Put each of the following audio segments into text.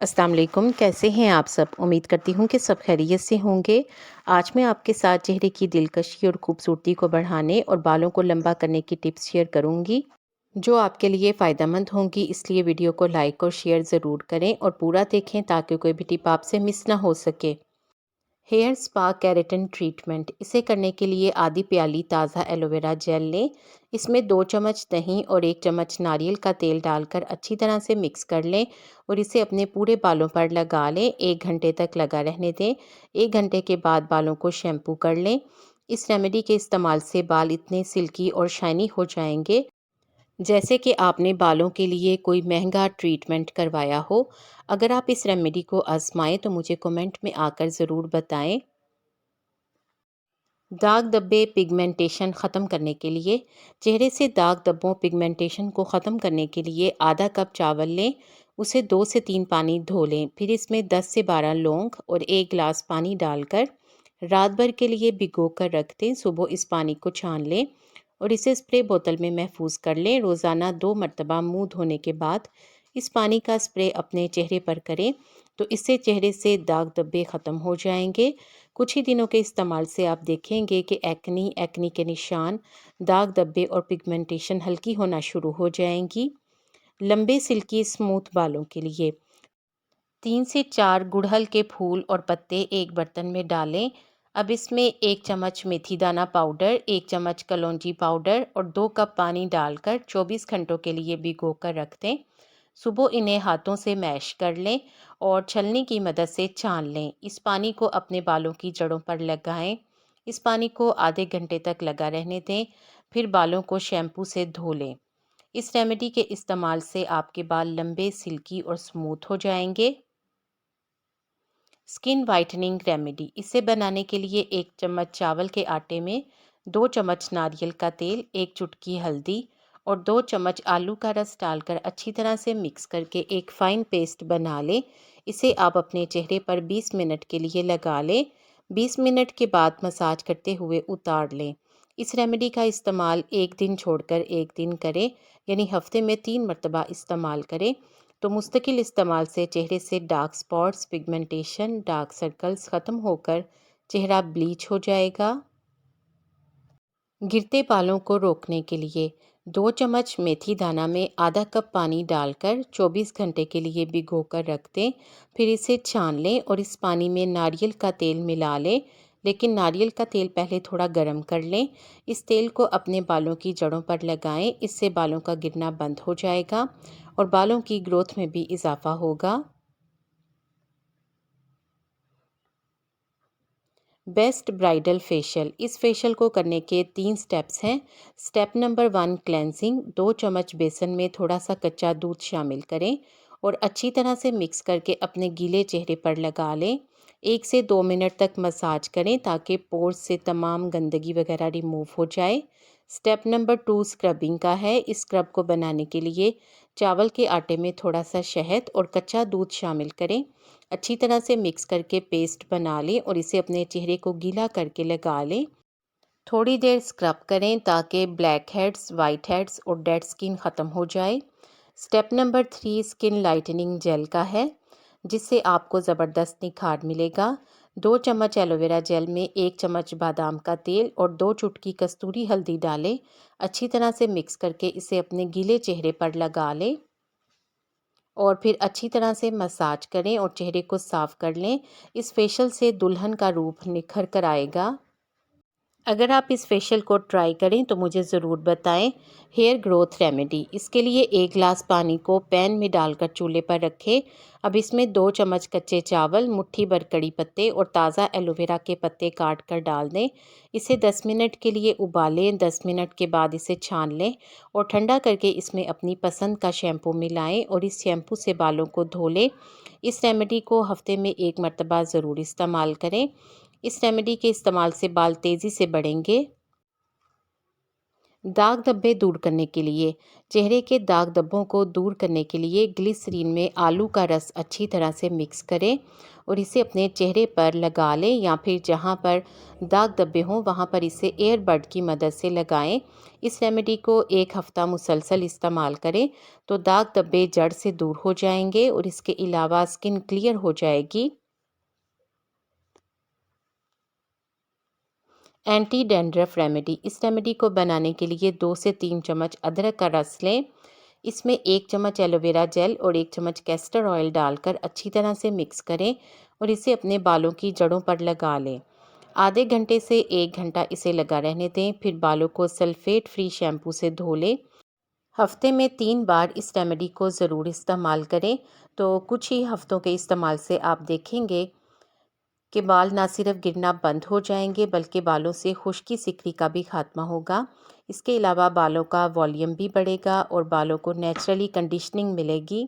अस्सलाम वालेकुम, कैसे हैं आप सब? उम्मीद करती हूँ कि सब खैरियत से होंगे। आज मैं आपके साथ चेहरे की दिलकशी और खूबसूरती को बढ़ाने और बालों को लंबा करने की टिप्स शेयर करूँगी, जो आपके लिए फ़ायदेमंद होंगी। इसलिए वीडियो को लाइक और शेयर ज़रूर करें और पूरा देखें ताकि कोई भी टिप आपसे मिस ना हो सके। हेयर स्पा केराटिन ट्रीटमेंट, इसे करने के लिए आधी प्याली ताज़ा एलोवेरा जेल लें। इसमें 2 चम्मच दही और 1 चम्मच नारियल का तेल डालकर अच्छी तरह से मिक्स कर लें और इसे अपने पूरे बालों पर लगा लें। 1 घंटे तक लगा रहने दें। 1 घंटे के बाद बालों को शैम्पू कर लें। इस रेमेडी के इस्तेमाल से बाल इतने सिल्की और शाइनी हो जाएंगे जैसे कि आपने बालों के लिए कोई महंगा ट्रीटमेंट करवाया हो। अगर आप इस रेमेडी को आजमाएं तो मुझे कमेंट में आकर ज़रूर बताएं। दाग धब्बे पिगमेंटेशन ख़त्म करने के लिए, चेहरे से दाग धब्बों पिगमेंटेशन को ख़त्म करने के लिए आधा कप चावल लें। उसे 2 से 3 पानी धो लें। फिर इसमें 10 से 12 लौंग और 1 गिलास पानी डालकर रात भर के लिए भिगो कर रख दें। सुबह इस पानी को छान लें और इसे स्प्रे बोतल में महफूज कर लें। रोज़ाना 2 मरतबा मुंह धोने के बाद इस पानी का स्प्रे अपने चेहरे पर करें तो इससे चेहरे से दाग धब्बे ख़त्म हो जाएंगे। कुछ ही दिनों के इस्तेमाल से आप देखेंगे कि एक्नी, एक्नी के निशान, दाग धब्बे और पिगमेंटेशन हल्की होना शुरू हो जाएंगी। लंबे सिल्की स्मूथ बालों के लिए 3 से 4 गुड़हल के फूल और पत्ते एक बर्तन में डालें। अब इसमें 1 चम्मच मेथी दाना पाउडर, 1 चम्मच कलौंजी पाउडर और 2 कप पानी डालकर 24 घंटों के लिए भिगो कर रख दें। सुबह इन्हें हाथों से मैश कर लें और छलनी की मदद से छान लें। इस पानी को अपने बालों की जड़ों पर लगाएं। इस पानी को आधे घंटे तक लगा रहने दें। फिर बालों को शैम्पू से धो लें। इस रेमेडी के इस्तेमाल से आपके बाल लंबे, सिल्की और स्मूथ हो जाएंगे। स्किन वाइटनिंग रेमेडी, इसे बनाने के लिए 1 चम्मच चावल के आटे में 2 चम्मच नारियल का तेल, 1 चुटकी हल्दी और 2 चम्मच आलू का रस डालकर अच्छी तरह से मिक्स करके एक फ़ाइन पेस्ट बना लें। इसे आप अपने चेहरे पर 20 मिनट के लिए लगा लें। 20 मिनट के बाद मसाज करते हुए उतार लें। इस रेमेडी का इस्तेमाल एक दिन छोड़कर एक दिन करें, यानी हफ्ते में 3 मरतबा इस्तेमाल करें तो मुस्तकिल इस्तेमाल से चेहरे से dark spots, pigmentation, dark circles ख़त्म होकर चेहरा ब्लीच हो जाएगा। गिरते बालों को रोकने के लिए 2 चम्मच मेथी दाना में आधा कप पानी डालकर 24 घंटे के लिए भिगो कर रख दें। फिर इसे छान लें और इस पानी में नारियल का तेल मिला लें, लेकिन नारियल का तेल पहले थोड़ा गर्म कर लें। इस तेल को अपने बालों की जड़ों पर लगाएं। इससे बालों का गिरना बंद हो जाएगा और बालों की ग्रोथ में भी इजाफा होगा। बेस्ट ब्राइडल फेशियल, इस फेशियल को करने के 3 स्टेप्स हैं। Step number 1, cleansing. 2 चम्मच बेसन में थोड़ा सा कच्चा दूध शामिल करें और अच्छी तरह से मिक्स करके अपने गीले चेहरे पर लगा लें। 1 से 2 मिनट तक मसाज करें ताकि पोर्स से तमाम गंदगी वगैरह रिमूव हो जाए। स्टेप नंबर 2, स्क्रबिंग का है। इस स्क्रब को बनाने के लिए चावल के आटे में थोड़ा सा शहद और कच्चा दूध शामिल करें। अच्छी तरह से मिक्स करके पेस्ट बना लें और इसे अपने चेहरे को गीला करके लगा लें। थोड़ी देर स्क्रब करें ताकि ब्लैक हेड्स, वाइट हेड्स और डेड स्किन ख़त्म हो जाए। Step number 3, skin lightening gel का है, जिससे आपको ज़बरदस्त निखार मिलेगा। 2 चम्मच एलोवेरा जेल में 1 चम्मच बादाम का तेल और 2 चुटकी कस्तूरी हल्दी डालें। अच्छी तरह से मिक्स करके इसे अपने गीले चेहरे पर लगा लें और फिर अच्छी तरह से मसाज करें और चेहरे को साफ़ कर लें। इस फेशियल से दुल्हन का रूप निखर कर आएगा। अगर आप इस फेशियल को ट्राई करें तो मुझे ज़रूर बताएं। हेयर ग्रोथ रेमेडी, इसके लिए 1 गिलास पानी को पैन में डालकर चूल्हे पर रखें। अब इसमें 2 चम्मच कच्चे चावल, मुट्ठी भर कड़ी पत्ते और ताज़ा एलोवेरा के पत्ते काट कर डाल दें। इसे 10 मिनट के लिए उबालें। 10 मिनट के बाद इसे छान लें और ठंडा करके इसमें अपनी पसंद का शैम्पू मिलाएं और इस शैम्पू से बालों को धो लें। इस रेमेडी को हफ्ते में 1 मरतबा ज़रूर इस्तेमाल करें। इस रेमेडी के इस्तेमाल से बाल तेज़ी से बढ़ेंगे। दाग धब्बे दूर करने के लिए चेहरे के दाग धब्बों को दूर करने के लिए ग्लिसरीन में आलू का रस अच्छी तरह से मिक्स करें और इसे अपने चेहरे पर लगा लें, या फिर जहां पर दाग धब्बे हों वहां पर इसे एयरबड की मदद से लगाएं। इस रेमेडी को 1 हफ्ता मुसलसल इस्तेमाल करें तो दाग धब्बे जड़ से दूर हो जाएंगे और इसके अलावा स्किन क्लियर हो जाएगी। एंटी डैंड्रफ रेमेडी, इस रेमेडी को बनाने के लिए 2 से 3 चम्मच अदरक का रस लें। इसमें 1 चम्मच एलोवेरा जेल और 1 चम्मच कैस्टर ऑयल डालकर अच्छी तरह से मिक्स करें और इसे अपने बालों की जड़ों पर लगा लें। आधे घंटे से 1 घंटा इसे लगा रहने दें, फिर बालों को सल्फेट फ्री शैम्पू से धो लें। हफ्ते में 3 बार इस रेमेडी को ज़रूर इस्तेमाल करें, तो कुछ ही हफ्तों के इस्तेमाल से आप देखेंगे कि बाल ना सिर्फ गिरना बंद हो जाएंगे बल्कि बालों से खुश्की सिकरी का भी खात्मा होगा। इसके अलावा बालों का वॉल्यूम भी बढ़ेगा और बालों को नेचुरली कंडीशनिंग मिलेगी।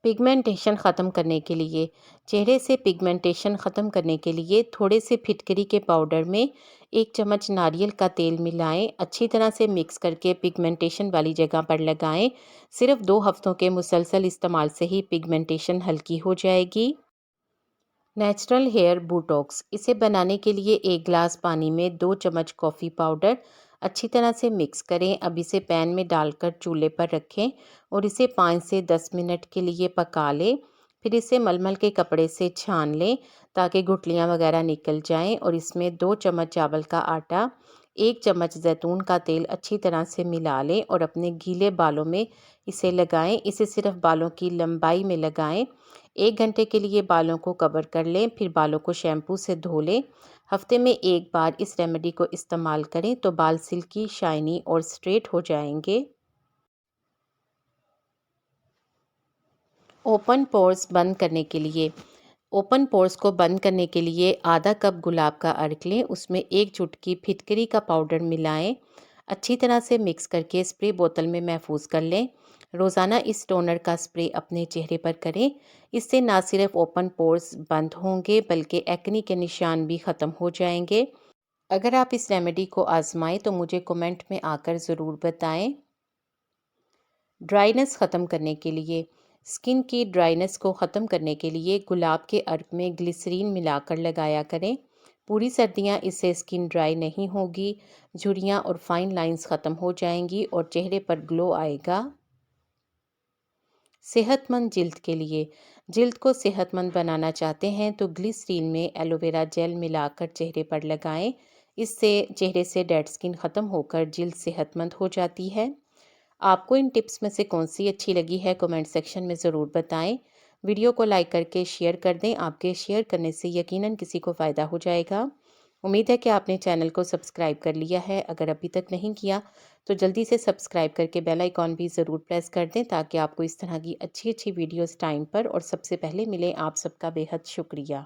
पिगमेंटेशन ख़त्म करने के लिए चेहरे से पिगमेंटेशन ख़त्म करने के लिए थोड़े से फिटकरी के पाउडर में 1 चम्मच नारियल का तेल मिलाएं। अच्छी तरह से मिक्स करके पिगमेंटेशन वाली जगह पर लगाएं। सिर्फ 2 हफ्तों के मुसलसल इस्तेमाल से ही पिगमेंटेशन हल्की हो जाएगी। नेचुरल हेयर बोटॉक्स, इसे बनाने के लिए 1 गिलास पानी में 2 चम्मच कॉफ़ी पाउडर अच्छी तरह से मिक्स करें। अब इसे पैन में डालकर चूल्हे पर रखें और इसे 5 से 10 मिनट के लिए पका लें। फिर इसे मलमल के कपड़े से छान लें ताकि गुठलियाँ वगैरह निकल जाएं और इसमें 2 चम्मच चावल का आटा, 1 चम्मच जैतून का तेल अच्छी तरह से मिला लें और अपने गीले बालों में इसे लगाएं। इसे सिर्फ बालों की लंबाई में लगाएं। 1 घंटे के लिए बालों को कवर कर लें, फिर बालों को शैम्पू से धो लें। हफ्ते में 1 बार इस रेमेडी को इस्तेमाल करें तो बाल सिल्की, शाइनी और स्ट्रेट हो जाएंगे। ओपन पोर्स बंद करने के लिए ओपन पोर्स को बंद करने के लिए आधा कप गुलाब का अर्क लें, उसमें 1 चुटकी फिटकरी का पाउडर मिलाएं। अच्छी तरह से मिक्स करके स्प्रे बोतल में महफूज कर लें। रोज़ाना इस टोनर का स्प्रे अपने चेहरे पर करें। इससे ना सिर्फ ओपन पोर्स बंद होंगे बल्कि एक्ने के निशान भी ख़त्म हो जाएंगे। अगर आप इस रेमेडी को आजमाएं तो मुझे कमेंट में आकर ज़रूर बताएं। ड्राइनेस ख़त्म करने के लिए स्किन की ड्राइनेस को ख़त्म करने के लिए गुलाब के अर्क में ग्लिसरीन मिलाकर लगाया करें। पूरी सर्दियां इससे स्किन ड्राई नहीं होगी, झुर्रियां और फाइन लाइंस ख़त्म हो जाएंगी और चेहरे पर ग्लो आएगा। सेहतमंद जिल्द के लिए जिल्द को सेहतमंद बनाना चाहते हैं तो ग्लिसरीन में एलोवेरा जेल मिलाकर चेहरे पर लगाएं। इससे चेहरे से डेड स्किन ख़त्म होकर जिल्द सेहतमंद हो जाती है। आपको इन टिप्स में से कौन सी अच्छी लगी है कमेंट सेक्शन में ज़रूर बताएं। वीडियो को लाइक करके शेयर कर दें, आपके शेयर करने से यकीनन किसी को फ़ायदा हो जाएगा। उम्मीद है कि आपने चैनल को सब्सक्राइब कर लिया है। अगर अभी तक नहीं किया तो जल्दी से सब्सक्राइब करके बेल आइकॉन भी ज़रूर प्रेस कर दें ताकि आपको इस तरह की अच्छी अच्छी वीडियोस टाइम पर और सबसे पहले मिले। आप सबका बेहद शुक्रिया।